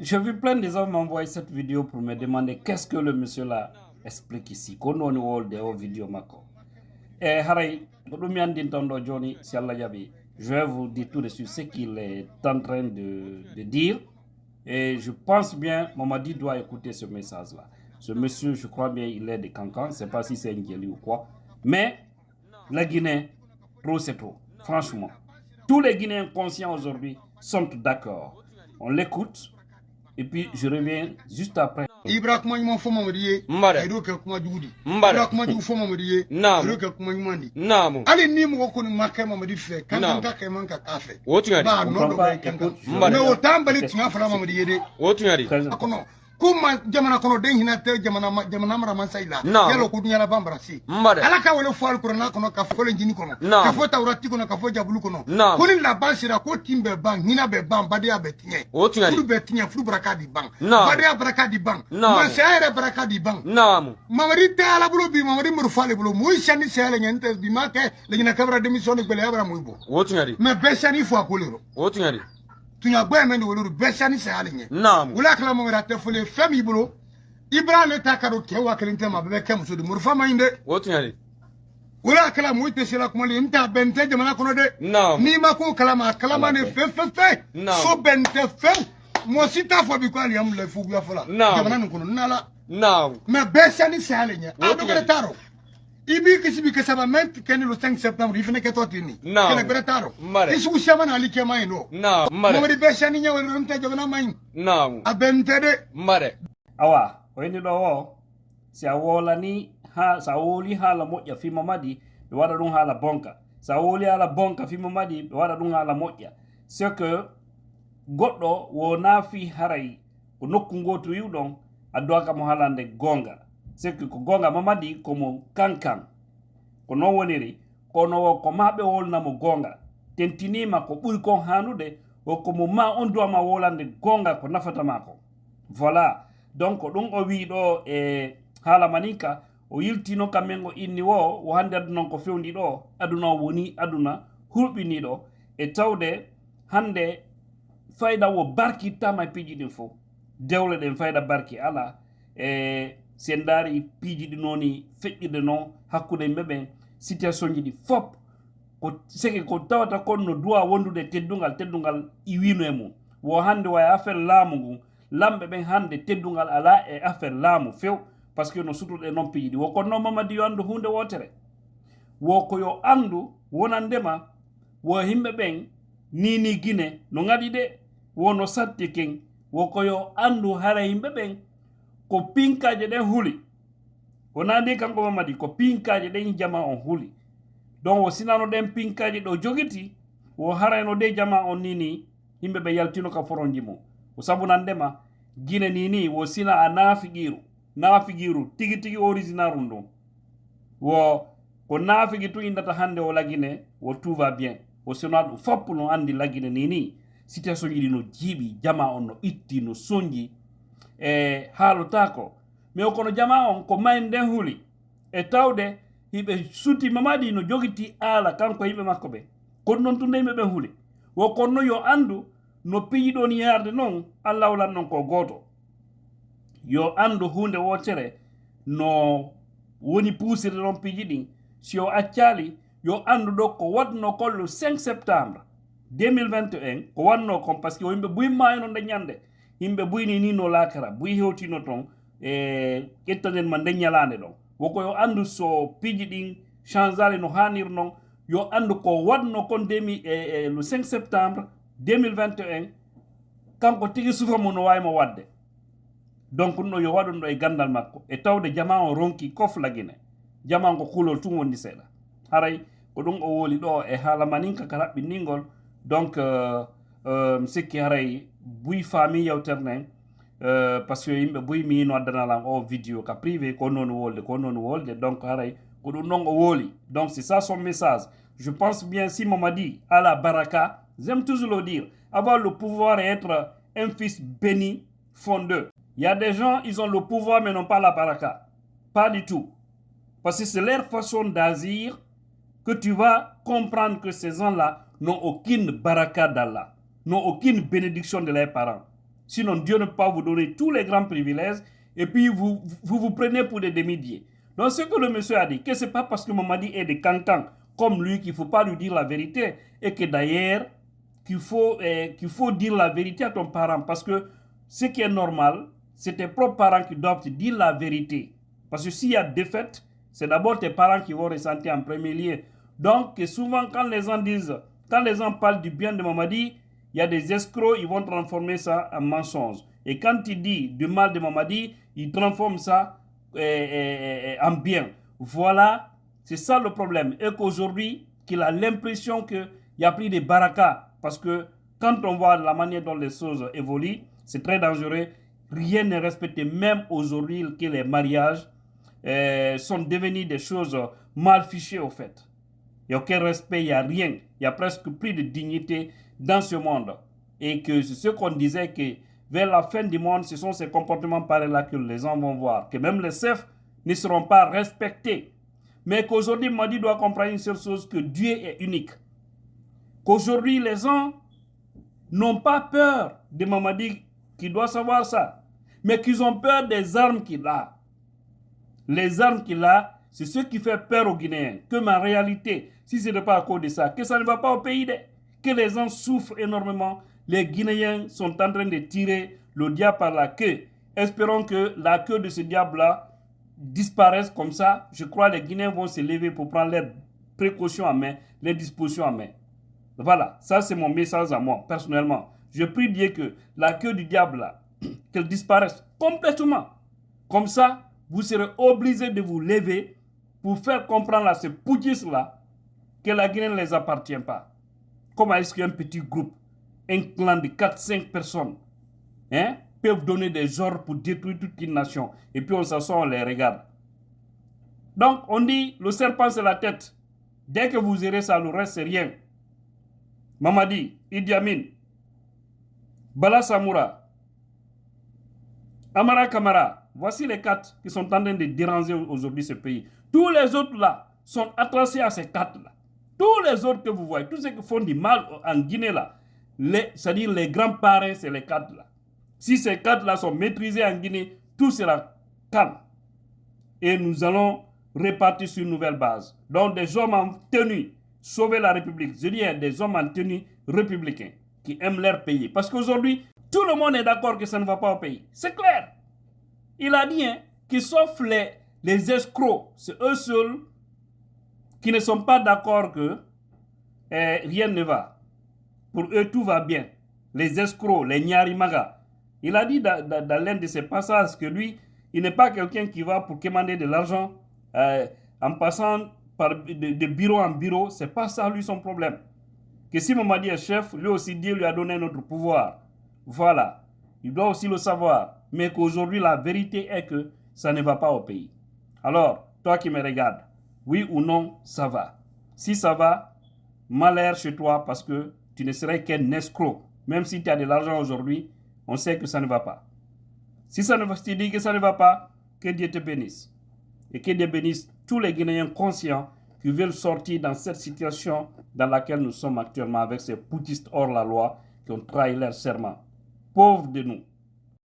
J'ai vu plein de gens m'envoyer cette vidéo pour me demander qu'est-ce que le monsieur là explique ici. Qu'on on wol de o vidéo mako. Et haray, Johnny, si Allah yabi, je vais vous dire tout de suite ce qu'il est en train de dire. Et je pense bien, Mamadi doit écouter ce message-là. Ce monsieur, je crois bien, il est de Cancan. Je ne sais pas si c'est un Ngeli ou quoi. Mais la Guinée, trop c'est trop. Franchement. Tous les Guinéens conscients aujourd'hui sont d'accord. On l'écoute. Et puis je reviens juste après. Ibra kuma ɲuman fɔ Mamadi ye a y'o kɛ kuma jugu di Ibra kuma jugu fɔ Mamadi ye a y'o kɛ kuma ɲuman di hali ni mɔgɔ kɔni ma kɛ Mamadi fɛ kan kan ka kɛ man ka k'a fɛ ba nɔ dɔ bɛ kan kan mais o t'an bali tiɲɛ fɔla Mamadi ye dɛ a kɔnɔ ko jamana kɔnɔden hinɛ tɛ jamana maramansa yi la yala ko duɲala ban barasi ala ka wele fɔ alikuranɛ kɔnɔ ka fɔ lenjini kɔnɔ ka fɔ tawurati kɔnɔ ka fɔ jabulu kɔnɔ ko ni laban sera ko tin bɛ ban hinɛ bɛ ban badenya bɛ tiɲɛ furu bɛ tiɲɛ furu baraka di ban badenya baraka di ban masaya yɛrɛ baraka di ban Mamadi tɛ ala bolo bi Mamadi murufa ale bolo moyi sani saya le ɲɛ ntɛ bi ma kɛ lejina kabira démission de gbɛlɛya bara moyi bɔ mais bɛɛ sani fɔ a ko le rɔ tunya boy men wolu besani se aligne wala kala mo ngata fole fam yibulo ibra le takaro ke wa kelinte ma be ke muso de murfa mayinde wala kala mo ite sela ko le nta bente jamana kono de ni ma ko kala ne fe so bente fe mo sita fo bi ko ali am le fu ya fola jamana no kono nala mais besani se aligne adu ko taro ibi kisibi kasaba ment keni le 5 septembre il fene ke totini kele beretaro isu shamana ali ke mayno Mamadi beshani nyawe rumta jogana mayin abentede awa oyni do wo si awola ni ha sa woli hala moƴƴa fi Mamadi be wada dum hala bonka sa woli hala bonka fi Mamadi be wada dum hala moƴƴa c'est que goddo wo nafi haray ko nokku ngoto yiwdon addo kam halande gonga c'est que ko gonga Mamadi komo kankan ko non woniri kono ko mabe wolnamo gonga tentinima ko ɓuri kon hanude o komo ma on doama wolande gonga ko nafata mako voilà donc ɗum o wi ɗo e haala manika o yiltino kamen o inni wo hande aduna ko fewndi ɗo aduna woni aduna hulɓiniɗo e tawde hande fayda wo barki tama piiji ɗin fof dewle ɗen fayda barki ala e sen daari piiji ɗi nooni feƴƴirde noon hakkude yimɓe situation ji ɗi fop ko seke ko tawata kon no duwa wondude teddungal iwino e mum wo hande way affaire laamu ngu lamɓe ɓen hande teddungal ala e affaire laamu few par ce que no sutuɗe noon piiji ɗi wo kono noon Mamadi yo andu hunde wotere wo ko yo andu wonandema wo yimɓe ɓen nini Guinée no gaɗi de wono satti ken wo ko yo andu hara yimɓe ɓen ko pinkaje ɗen huli wona ndi kanko Mamadi ko pinkaje ɗen jama on huli donc wo sinano ɗen pinkaje ɗo jogiti wo harayno de jama on nini yimɓe ɓe yaltino ka foronji mum o sabu nandema Guinée nini wo sina a naafigiru tigi tigi originaire um ɗum wo ko naafigi tu indata hande o lagine wo tout va bien wo sina ɗum fop no andi lagine nini situation ji ɗi no jiiɓi jama on no itti no soñji e haalotako mais kono jama on ko mayn nden huli e tawde hiɓe suti Mamadi no jogiti aala kanko yimɓe makko ɓe kono noon tunde yimɓe ɓen huli wo konno yo andu no piyi ɗon yarde noon Allah walan noon ko goto yo andu hunde wotere no woni puusirde ɗon piiji ɗin si o accali yo andu ɗo ko watno kon le 5 septembre 2021 ko wanno kon par ce que o yimɓe buyi mayno nde ñande yimɓe buyni ni no lakara buyi hewtino ton e ƴettanen ma nde ñalande ɗon woko yo andu so piiji ɗin changeali no hanir noon yo andu ko watno kon le 5 septembre 2021 kanko tigi sufa mum no wawimo wadde donc ɗum ɗo yo waɗum ɗo e gandal makko e tawde jama o ronki kof lagine jama ko kulol tun wondi seeɗa haray ko ɗum o woli ɗo e haala maninka ka raɓɓinningol donc mi sikki haray buy faami yewtere nden parce que yimɓe buy mi no addanalan o vidéo ka privé ko noon wolde donc haray ko ɗum ɗon o wooli donc c'est ça son message je pense bien si Mamadi a la baraka j'aime toujours le dire avoir le pouvoir et être un fils béni fondeux. Il y a des gens, ils ont le pouvoir mais n'ont pas la baraka. Pas du tout. Parce que c'est leur façon d'agir que tu vas comprendre que ces gens-là n'ont aucune baraka d'Allah, n'ont aucune bénédiction de leurs parents. Sinon, Dieu ne peut pas vous donner tous les grands privilèges et puis vous prenez pour des demi-dieux. Donc, ce que le monsieur a dit, que ce n'est pas parce que Mamadi est de cancan comme lui qu'il ne faut pas lui dire la vérité et que d'ailleurs, qu'il faut dire la vérité à ton parent parce que ce qui est normal, c'est tes propres parents qui doivent te dire la vérité. Parce que s'il y a défaite, c'est d'abord tes parents qui vont ressentir en premier lieu. Donc, souvent, quand les gens parlent du bien de Mamadi, il y a des escrocs, ils vont transformer ça en mensonge. Et quand il dit du mal de Mamadi, ils transforment ça en bien. Voilà, c'est ça le problème. Et qu'aujourd'hui, qu'il a l'impression qu'il n'y a plus de baraka. Parce que quand on voit la manière dont les choses évoluent, c'est très dangereux. Rien n'est respecté, même aujourd'hui que les mariages sont devenus des choses mal fichées au fait. Il n'y a aucun respect, il n'y a rien. Il y a presque plus de dignité dans ce monde. Et que c'est ce qu'on disait que vers la fin du monde, ce sont ces comportements pareils-là que les gens vont voir. Que même les chefs ne seront pas respectés. Mais qu'aujourd'hui, Mamadi doit comprendre une seule chose, que Dieu est unique. Qu'aujourd'hui, les gens n'ont pas peur de Mamadi, qui doit savoir ça. Mais qu'ils ont peur des armes qu'il a. Les armes qu'il a, c'est ce qui fait peur aux Guinéens. Que ma réalité, si ce n'est pas à cause de ça, que ça ne va pas au pays, que les gens souffrent énormément. Les Guinéens sont en train de tirer le diable par la queue. Espérons que la queue de ce diable-là disparaisse comme ça. Je crois que les Guinéens vont se lever pour prendre leurs précautions en main, les dispositions en main. Voilà, ça c'est mon message à moi, personnellement. Je prie Dieu que la queue du diable-là, qu'elle disparaisse complètement. Comme ça, vous serez obligés de vous lever pour faire comprendre à ces poutistes-là que la Guinée ne les appartient pas. Comment est-ce qu'un petit groupe, un clan de 4-5 personnes, peuvent donner des ordres pour détruire toute une nation et puis on s'assoit, on les regarde. Donc, on dit, le serpent c'est la tête. Dès que vous irez ça, le reste c'est rien. Mamadi, Idi Amin, Bala Samoura, Amara Kamara, voici les 4 qui sont en train de déranger aujourd'hui ce pays. Tous les autres là sont attachés à ces 4 là. Tous les autres que vous voyez, tous ceux qui font du mal en Guinée là, c'est-à-dire les grands parrains, c'est les 4 là. Si ces 4 là sont maîtrisés en Guinée, tout sera calme. Et nous allons repartir sur une nouvelle base. Donc des hommes en tenue, sauver la République. Je dis des hommes en tenue républicains qui aiment leur pays. Parce qu'aujourd'hui, tout le monde est d'accord que ça ne va pas au pays. C'est clair. Il a dit que sauf les escrocs, c'est eux seuls qui ne sont pas d'accord que rien ne va. Pour eux, tout va bien. Les escrocs, les Nyarimaga. Il a dit dans l'un de ses passages que lui, il n'est pas quelqu'un qui va pour commander de l'argent en passant de bureau en bureau. Ce n'est pas ça, lui, son problème. Que si Mamadi est chef, lui aussi, Dieu lui a donné notre pouvoir. Voilà. Il doit aussi le savoir. Mais qu'aujourd'hui, la vérité est que ça ne va pas au pays. Alors, toi qui me regardes, oui ou non, ça va. Si ça va, malheur chez toi parce que tu ne serais qu'un escroc. Même si tu as de l'argent aujourd'hui, on sait que ça ne va pas. Si ça ne va, tu dis que ça ne va pas, que Dieu te bénisse. Et que Dieu bénisse tous les Guinéens conscients qui veulent sortir dans cette situation dans laquelle nous sommes actuellement avec ces poutistes hors la loi qui ont trahi leur serment. Pauvres de nous.